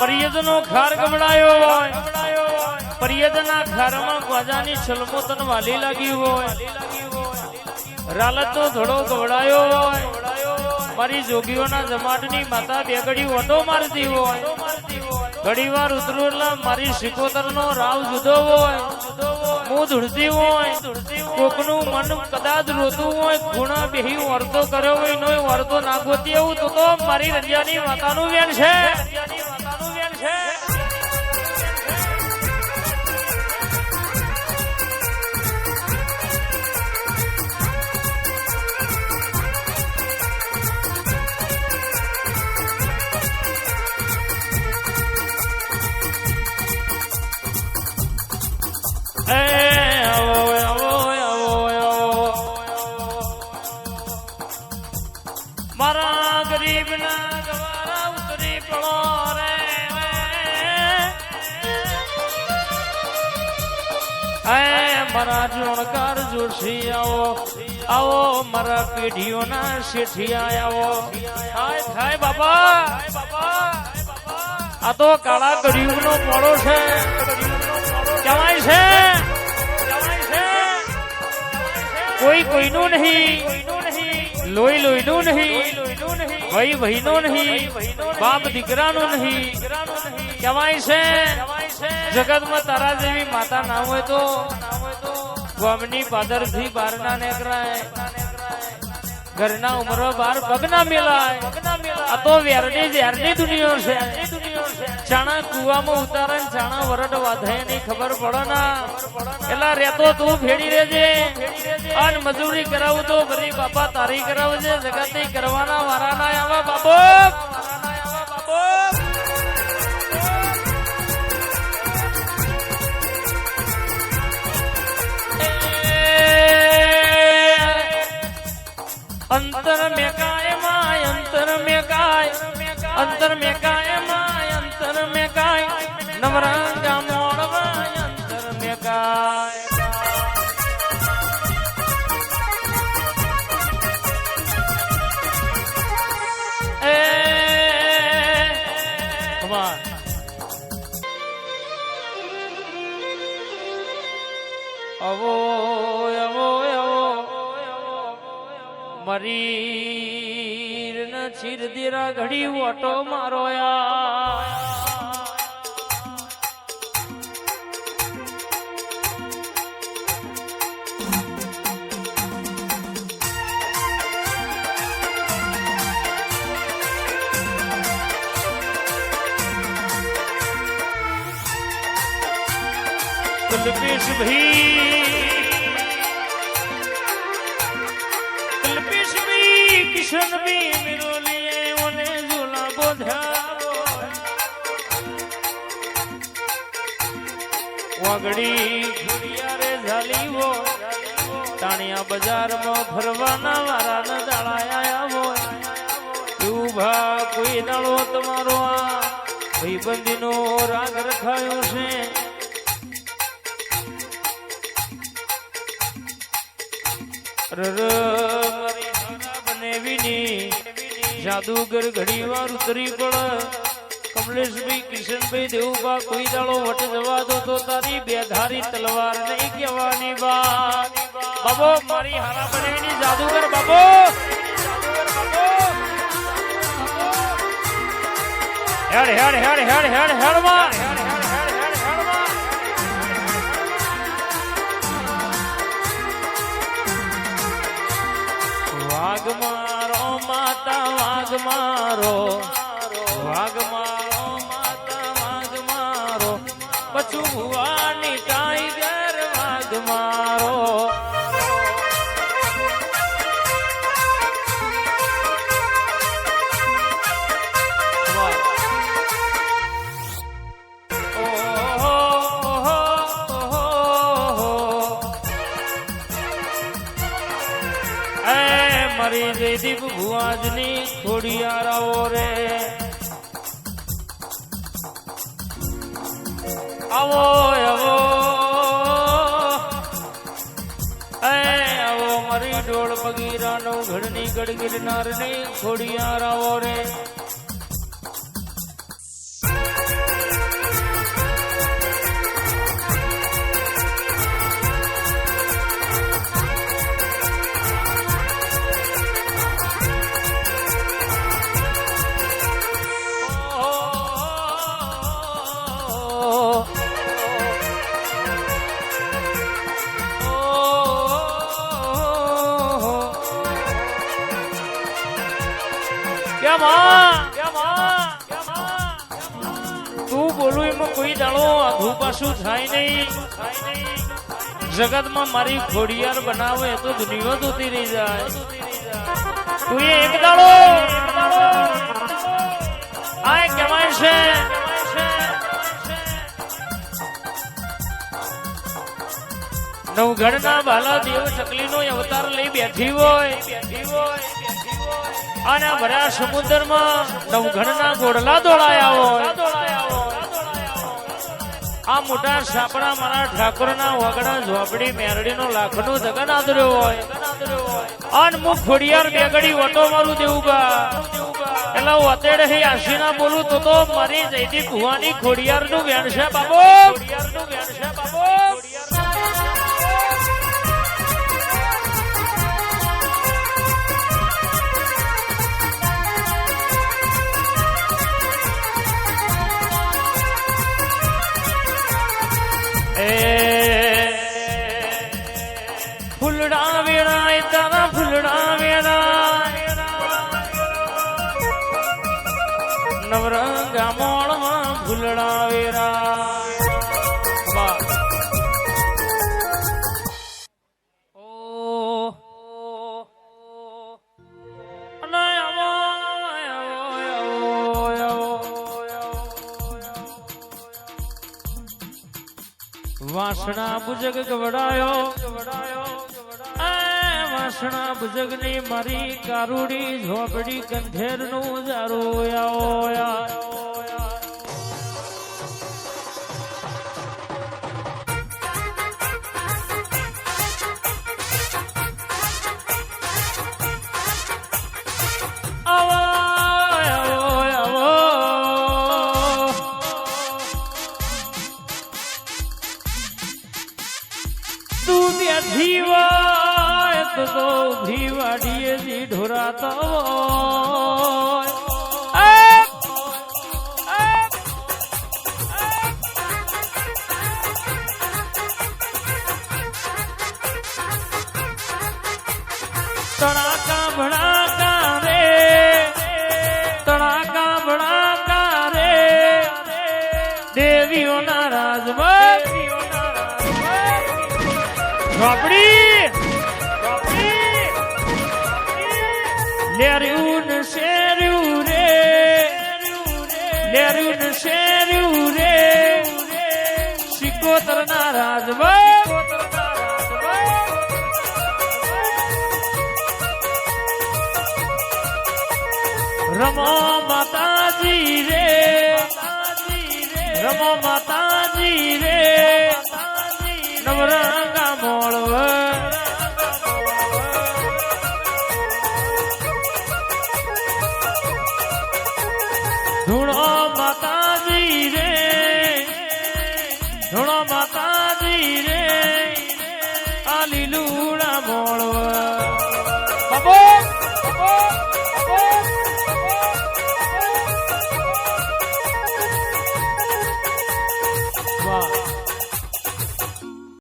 પરિયદનો ખાર ગબડાયો હોય, પરિયદના ખારમાં ગોજાની છલમોતન વાલી લાગી હોય, રાલતનો ધડો ગબડાયો હોય, મારી જોગીઓના જમાટની માતા બે ઘડી ઓટો મારતી હોય, ઘડીવાર ઉતરેલા મારી સિકોતરનો રાવ જુદો હોય, હું ધૂળતી હોય, કોકનું મન કદાચ રોતું હોય, ગુણા બેહી વર્તો કર્યો હોય નો વર્તો નાખોતી એવું તો મારી રંજાની માતાનું વેણ છે. મારા ગરીબ ના ગવારા ઉતરી પડો રે, મારા જોણકાર જોશી આવો મારા પેઢીઓના શેઠિયા આવો. થાય બાપા, આ તો કાળા ગરીબ નો મોડો છે, કહેવાય છે કોઈ કોઈનું નહીં, લોહી લોહીનું નહીં, ભાઈ ભાઈનો નહીં, બાપ દીકરાનો નહીં, કહેવાય છે જગતમાં તારા જેવી માતા ના હોય તો ગામની પાદર થી બહાર ના નીકળાય, ઘરના ઉમરો બાર પગ ના મેલાય. આ તો વેરની ઝેરની દુનિયા છે. ચાણા કુવામાં ઉતારે ચાણા વરડ વાધાય ની ખબર પડે ના, એટલા રેતો તું ફેડી રેજે, અને મજૂરી કરાવું તો ફરી બાપા તારી કરાવજે, જગત ની કરવાના વારા ના આવા બાપો. અંતર મેં કાય માય, અંતર મેં કાય, અંતર મેં કાય માય, અંતર મેં કાય, નવરંગા મોડવાય, અંતર મેં કાય. મરીર ન ચીરદીરા ઘડી ઓટો મારો કલ્પેશ ભાઈ, કિશન ભી મેરો લીએ ઓને ઝૂલા બોધ્યા, વાગડી ઘુડિયા રે ઝાલી હો, તાણિયા બજારમાં ફરવાના વારા ન દાળાયા હોય, ઉભા કોઈ દાળો તમારો આ ભાઈબંધીનો રાગ રખાયો છે. જાદુગર ઘડી વાર ઉતરી પડ, કમલેશભાઈ કિશનભાઈ દેવુબા કોઈ દાડો વટ જવા દો તો તારી બેધારી તલવાર નહીં કહેવાની વાત. બાબો મારી હારા બનેની જાદુગર બાબો, હેડ હેડ હેડ હેડ હેડ હેડ માં વાઘ મારો માતા, વાઘ મારો, વાઘ મારો માતા, વાઘ મારો, પછું ભુવાની ટાઈગર વાઘ મારો. મારી જયદીપ ભુવાજની ખોડિયારાઓ રે, આવો આવો આવો મારી ડોળ બગીરાનો ઘડની ગડગીરનારની ખોડિયારાઓ રે. તું બોલું એમાં કોઈ દાડો આઘું પાછું થાય નહીં. જગતમાં મારી ખોડિયાર બનાવે તો દુનિયા જોતી રહી જાય. તું એક દાડો આ કહેવાય છે નવઘણના બાલા દેવ ચકલીનો અવતાર લઈ બેઠી હોય અને ભર્યા સમુદ્રમાં નવઘણના ગોળલા દોડાયા હોય. આ મોટા સાપડા મારા ઠાકોરના વાગડા ઝોપડી મેરડીનો લાખનો જગન આદર્યો હોય અને મુખ ખોડિયાર બેગડી ઓટો મારું દેવું બા એટલે વતેડે હે આશીના બોલું તો મારી જયતી ભુવાની ખોડિયારનું વેણ છે બાબો. ફૂલડા વેરાય તારા ફૂલડા વેરાય નવરંગા મોળમાં ફૂલડા વેરાય. વાસણા બુજગ ગવડાયો વાસણા બુજગ ની મારી કારુડી ઝોપડી કંઠેર નું જારું જીવાય તો ભીવાડીએ જી ઢોરાતો તડાકા ભડાકા રે તડાકા ભડાકા રે દેવીઓના રાજમાં લેર્યું ને શેર્યું રે લેર્યું ને શેર્યું રે સિકોતર ના રાજમાં રમો માતાજી રે રમો માતાજી રે નવરંગા મોળવ ધૂણો